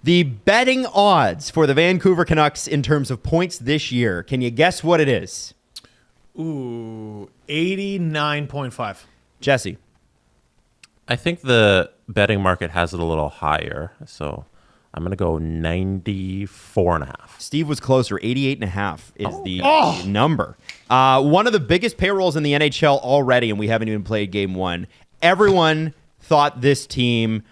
The betting odds for the Vancouver Canucks in terms of points this year. Can you guess what it is? Ooh, 89.5. Jesse. I think the betting market has it a little higher, so I'm going to go 94.5. Steve was closer. 88.5 is the number. One of the biggest payrolls in the NHL already, and we haven't even played game one. Everyone thought this team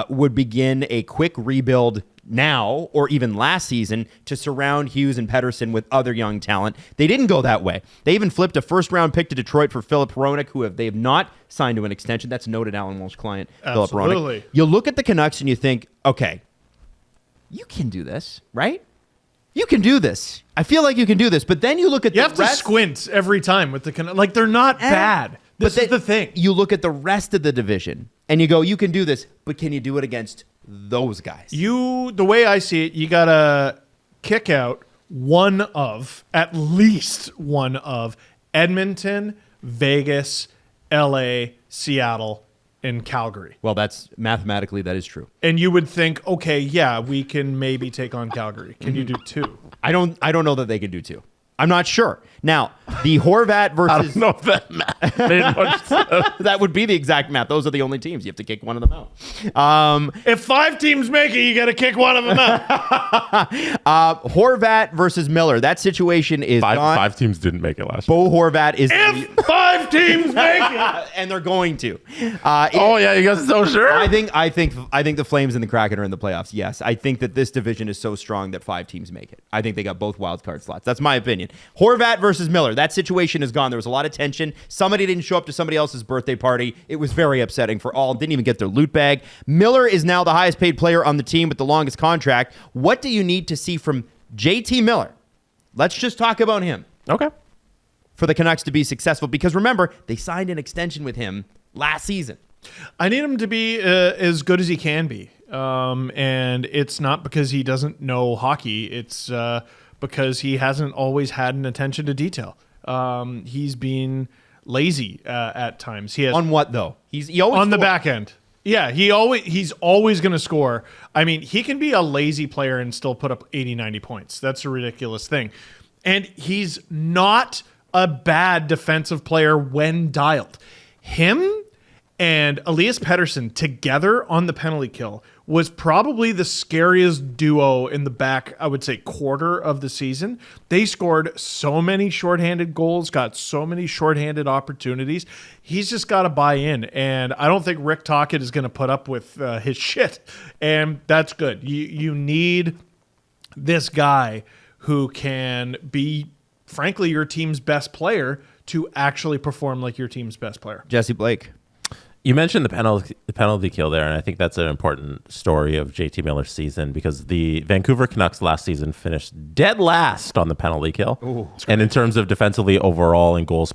would begin a quick rebuild now or even last season to surround Hughes and Pettersson with other young talent. They didn't go that way. They even flipped a first-round pick to Detroit for Philip Hronek, who they have not signed to an extension. That's noted Alan Walsh client, Philip Hronek. You look at the Canucks and you think, okay, you can do this, right? You can do this. I feel like you can do this. But then you look at you have to squint every time with the Canucks. Like, they're not bad. This is the thing. You look at the rest of the division and you go, you can do this, but can you do it against those guys? The way I see it, you got to kick out at least one of Edmonton, Vegas, LA, Seattle, and Calgary. Well, that is true. And you would think, okay, yeah, we can maybe take on Calgary. Can you do two? I don't know that they can do two. I'm not sure. Now, the Horvat versus... I don't know if that math made much sense. That would be the exact math. Those are the only teams. You have to kick one of them out. If 5 teams make it, you got to kick one of them out. Horvat versus Miller. That situation is gone. 5 teams didn't make it last year. Bo Horvat is... If 5 teams make it! And they're going to. You guys are so sure? I think the Flames and the Kraken are in the playoffs. Yes. I think that this division is so strong that 5 teams make it. I think they got both wild card slots. That's my opinion. Horvat versus Miller. That situation is gone. There was a lot of tension. Somebody didn't show up to somebody else's birthday party. It was very upsetting for all. Didn't even get their loot bag. Miller is now the highest paid player on the team with the longest contract. What do you need to see from JT Miller? Let's just talk about him. Okay. For the Canucks to be successful. Because remember, they signed an extension with him last season. I need him to be as good as he can be. And it's not because he doesn't know hockey. It's because he hasn't always had an attention to detail. He's been lazy at times. He has on what though? He always on the back end. Yeah, he's always going to score. I mean, he can be a lazy player and still put up 80, 90 points. That's a ridiculous thing. And he's not a bad defensive player when dialed. Him and Elias Pettersson together on the penalty kill was probably the scariest duo in the back, I would say, quarter of the season. They scored so many shorthanded goals, got so many shorthanded opportunities. He's just got to buy in, and I don't think Rick Tocchet is going to put up with his shit, and that's good. You need this guy who can be, frankly, your team's best player to actually perform like your team's best player. Jesse Blake. You mentioned the penalty kill there, and I think that's an important story of JT Miller's season because the Vancouver Canucks last season finished dead last on the penalty kill. Ooh, and in terms of defensively overall and goals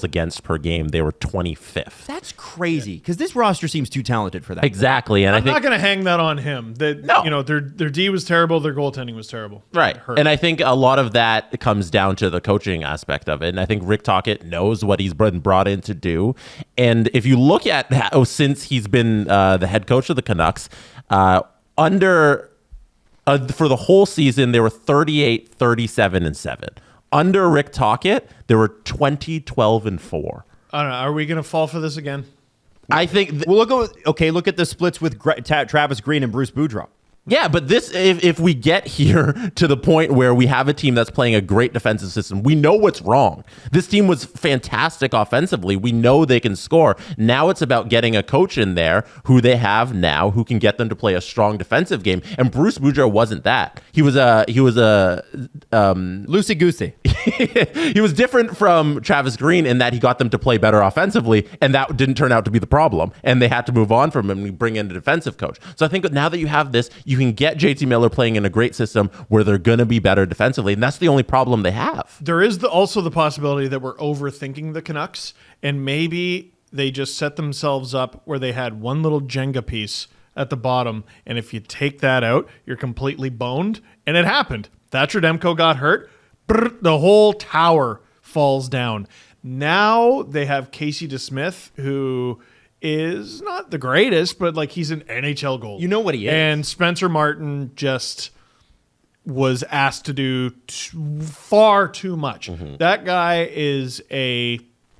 against per game, they were 25th. That's crazy because this roster seems too talented for that. Exactly, and I'm not going to hang that on him. No. Their D was terrible, their goaltending was terrible. Right, and I think a lot of that comes down to the coaching aspect of it, and I think Rick Tocchet knows what he's been brought in to do, and if you look at how since he's been the head coach of the Canucks, for the whole season, they were 38, 37, and 7. Under Rick Tocchet, they were 20, 12, and 4. I don't know. Are we going to fall for this again? I think look at the splits with Travis Green and Bruce Boudreau. Yeah, but this, if we get here to the point where we have a team that's playing a great defensive system, we know what's wrong. This team was fantastic offensively. We know they can score. Now it's about getting a coach in there who they have now who can get them to play a strong defensive game. And Bruce Boudreau wasn't that. He was a loosey-goosey. He was different from Travis Green in that he got them to play better offensively, and that didn't turn out to be the problem. And they had to move on from him and bring in a defensive coach. So I think now that you have this, you can get JT Miller playing in a great system where they're going to be better defensively, and that's the only problem they have. There is also the possibility that we're overthinking the Canucks, and maybe they just set themselves up where they had one little Jenga piece at the bottom, and if you take that out, you're completely boned, and it happened. Thatcher Demko got hurt. The whole tower falls down. Now they have Casey DeSmith, who is not the greatest, but like he's an NHL goalie. You know what he is. And Spencer Martin just was asked to do far too much. That guy is a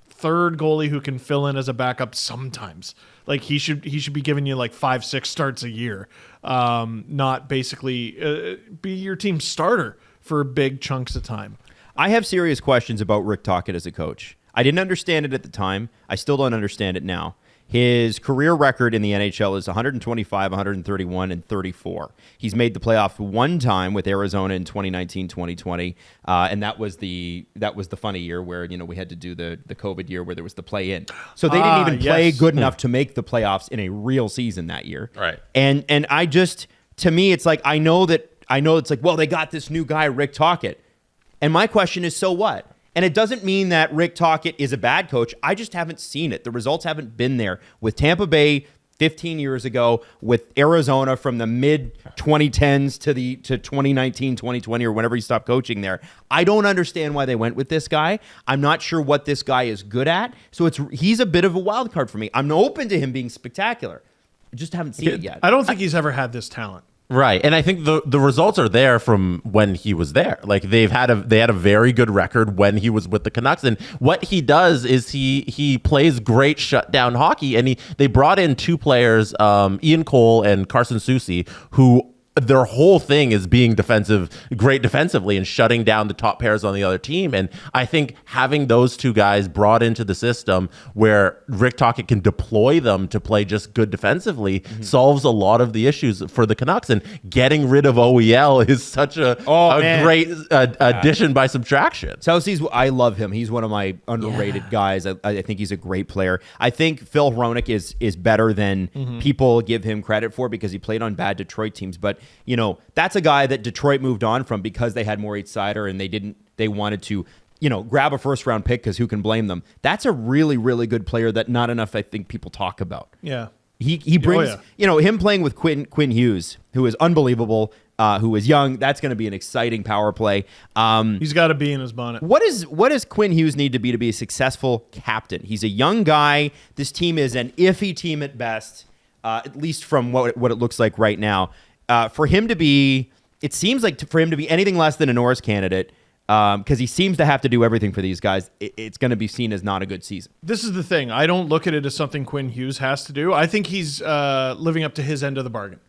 third goalie who can fill in as a backup sometimes. Like he should be giving you like 5-6 starts a year, not basically be your team starter for big chunks of time. I have serious questions about Rick Tocchet as a coach. I didn't understand it at the time. I still don't understand it now. His career record in the NHL is 125, 131, and 34. He's made the playoff one time with Arizona in 2019-2020, and that was the funny year where we had to do the COVID year where there was the play-in. So they didn't even play good enough to make the playoffs in a real season that year. Right. And I just, to me, it's like I know it's like, well, they got this new guy, Rick Tocchet, and my question is, so what? And it doesn't mean that Rick Tocchet is a bad coach. I just haven't seen it. The results haven't been there. With Tampa Bay 15 years ago, with Arizona from the mid-2010s to 2019, 2020, or whenever he stopped coaching there. I don't understand why they went with this guy. I'm not sure what this guy is good at. So he's a bit of a wild card for me. I'm open to him being spectacular. I just haven't seen it yet. I don't think he's ever had this talent. Right, and I think the results are there from when he was there. Like they had a very good record when he was with the Canucks, and what he does is he plays great shutdown hockey, and they brought in two players, Ian Cole and Carson Soucy, who their whole thing is being great defensively and shutting down the top pairs on the other team. And I think having those two guys brought into the system where Rick Tocchet can deploy them to play just good defensively solves a lot of the issues for the Canucks. And getting rid of OEL is such a great addition by subtraction. Soucy's, I love him. He's one of my underrated guys. I think he's a great player. I think Phil Hronek is better than people give him credit for because he played on bad Detroit teams. But that's a guy that Detroit moved on from because they had Moritz Seider and they wanted to, grab a first round pick because who can blame them? That's a really, really good player that not enough, I think, people talk about. Yeah. He brings, him playing with Quinn Hughes, who is unbelievable, who is young. That's going to be an exciting power play. He's got to be in his bonnet. What does Quinn Hughes need to be a successful captain? He's a young guy. This team is an iffy team at best, at least from what it looks like right now. For him to be, it seems like for him to be anything less than a Norris candidate, because he seems to have to do everything for these guys, it's going to be seen as not a good season. This is the thing. I don't look at it as something Quinn Hughes has to do. I think he's living up to his end of the bargain.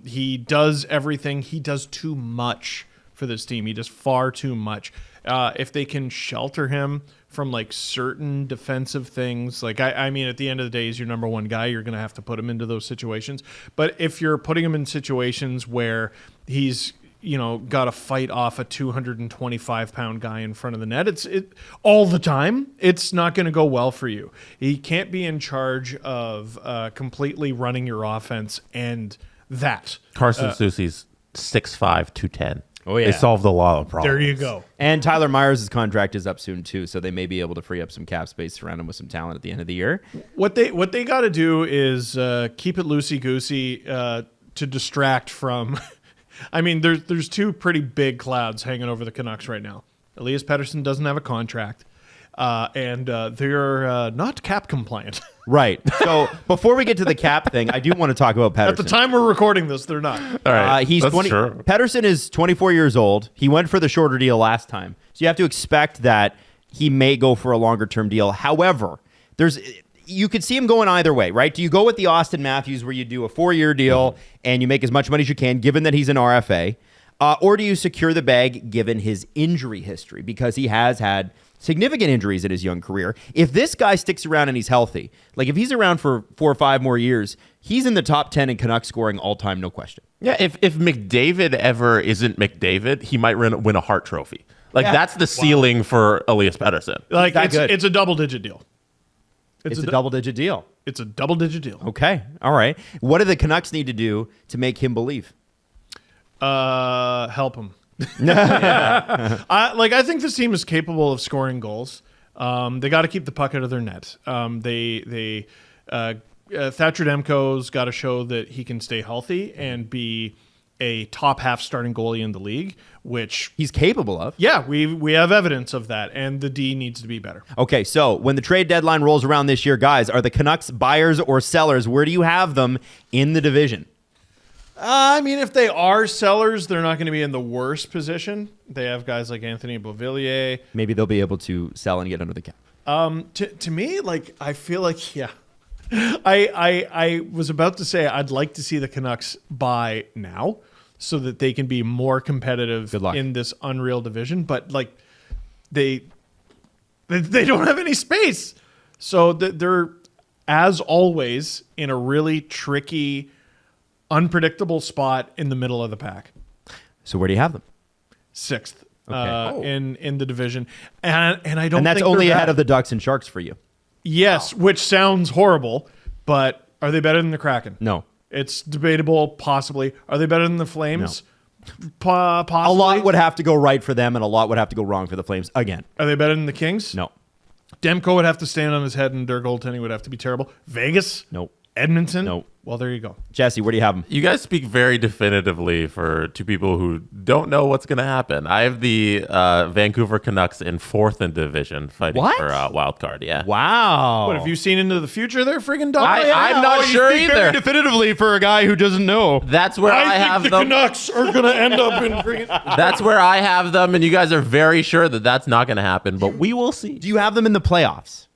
He does everything. He does too much for this team. He does far too much. If they can shelter him from like certain defensive things, like I mean, at the end of the day, he's your number one guy. You're going to have to put him into those situations. But if you're putting him in situations where he's got to fight off a 225-pound guy in front of the net, all the time, it's not going to go well for you. He can't be in charge of completely running your offense and that. Carson Soucy's 6'5", 210. Oh, yeah. They solved a lot of problems. There you go. And Tyler Myers' contract is up soon, too, so they may be able to free up some cap space, surround him with some talent at the end of the year. What they got to do is keep it loosey-goosey to distract from... I mean, there's two pretty big clouds hanging over the Canucks right now. Elias Pettersson doesn't have a contract, and they're not cap compliant. Right. So before we get to the cap thing, I do want to talk about Pettersson. At the time we're recording this, they're not. All right. He's That's 20. true. Pettersson is 24 years old. He went for the shorter deal last time, so you have to expect that he may go for a longer term deal. However, you could see him going either way, right? Do you go with the Austin Matthews where you do a 4-year deal and you make as much money as you can, given that he's an RFA, or do you secure the bag given his injury history, because he has had significant injuries in his young career? If this guy sticks around and he's healthy, like if he's around for 4 or 5 more years, he's in the top 10 in Canucks scoring all time, no question. Yeah, if McDavid ever isn't McDavid, he might win a Hart Trophy. Like that's the ceiling for Elias Pettersson. Like it's a double-digit deal. It's a double-digit deal. It's a double-digit deal. Okay, all right. What do the Canucks need to do to make him believe? Help him. I think this team is capable of scoring goals. They got to keep the puck out of their net. Thatcher Demko's got to show that he can stay healthy and be a top half starting goalie in the league, which He's capable of. yeah, we have evidence of that, and the D needs to be better. Okay, so when the trade deadline rolls around this year, guys, are the Canucks buyers or sellers? Where do you have them in the division? I mean, if they are sellers, they're not going to be in the worst position. They have guys like Anthony Beauvillier. Maybe they'll be able to sell and get under the cap. To me, like, I feel like, yeah. I was about to say I'd like to see the Canucks buy now so that they can be more competitive Good luck. in this unreal division, but like they don't have any space. So they're, as always, in a really tricky, unpredictable spot in the middle of the pack. So where do you have them? 6th Okay. in the division. And I don't And that's think only they're ahead bad. of the Ducks and Sharks for you. Yes, which sounds horrible, but are they better than the Kraken? No. It's debatable, possibly. Are they better than the Flames? Possibly. A lot would have to go right for them, and a lot would have to go wrong for the Flames again. Are they better than the Kings? No. Demko would have to stand on his head, and their goaltending would have to be terrible. Vegas? No. Edmonton? No. Well, there you go. Jesse, where do you have them? You guys speak very definitively for two people who don't know what's going to happen. I have the Vancouver Canucks in 4th in division fighting What? for wild card. Yeah. Wow. What, have you seen into the future there, friggin' dog? I'm not sure either. Definitively for a guy who doesn't know. That's where I, have them. Canucks are going to end up in friggin'... That's where I have them, and you guys are very sure that that's not going to happen. But we will see. Do you have them in the playoffs?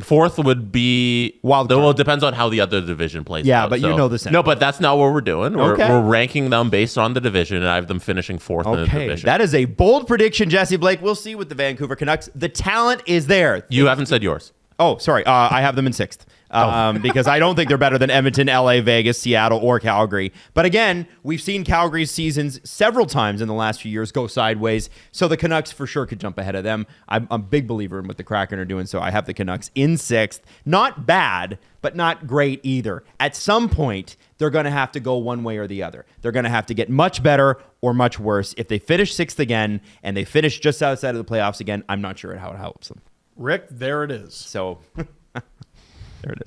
4th would be Wild card. Well, it depends on how the other division plays. Yeah, out, but you know the same. No, but that's not what we're doing. Okay. We're ranking them based on the division, and I have them finishing 4th in the Okay, division. that is a bold prediction, Jesse Blake. We'll see with the Vancouver Canucks. The talent is there. You haven't said yours. Oh, sorry. I have them in 6th because I don't think they're better than Edmonton, LA, Vegas, Seattle, or Calgary. But again, we've seen Calgary's seasons several times in the last few years go sideways. So the Canucks for sure could jump ahead of them. I'm a big believer in what the Kraken are doing. So I have the Canucks in 6th. Not bad, but not great either. At some point, they're going to have to go one way or the other. They're going to have to get much better or much worse. If they finish 6th again and they finish just outside of the playoffs again, I'm not sure how it helps them. Rick, there it is. So there it is.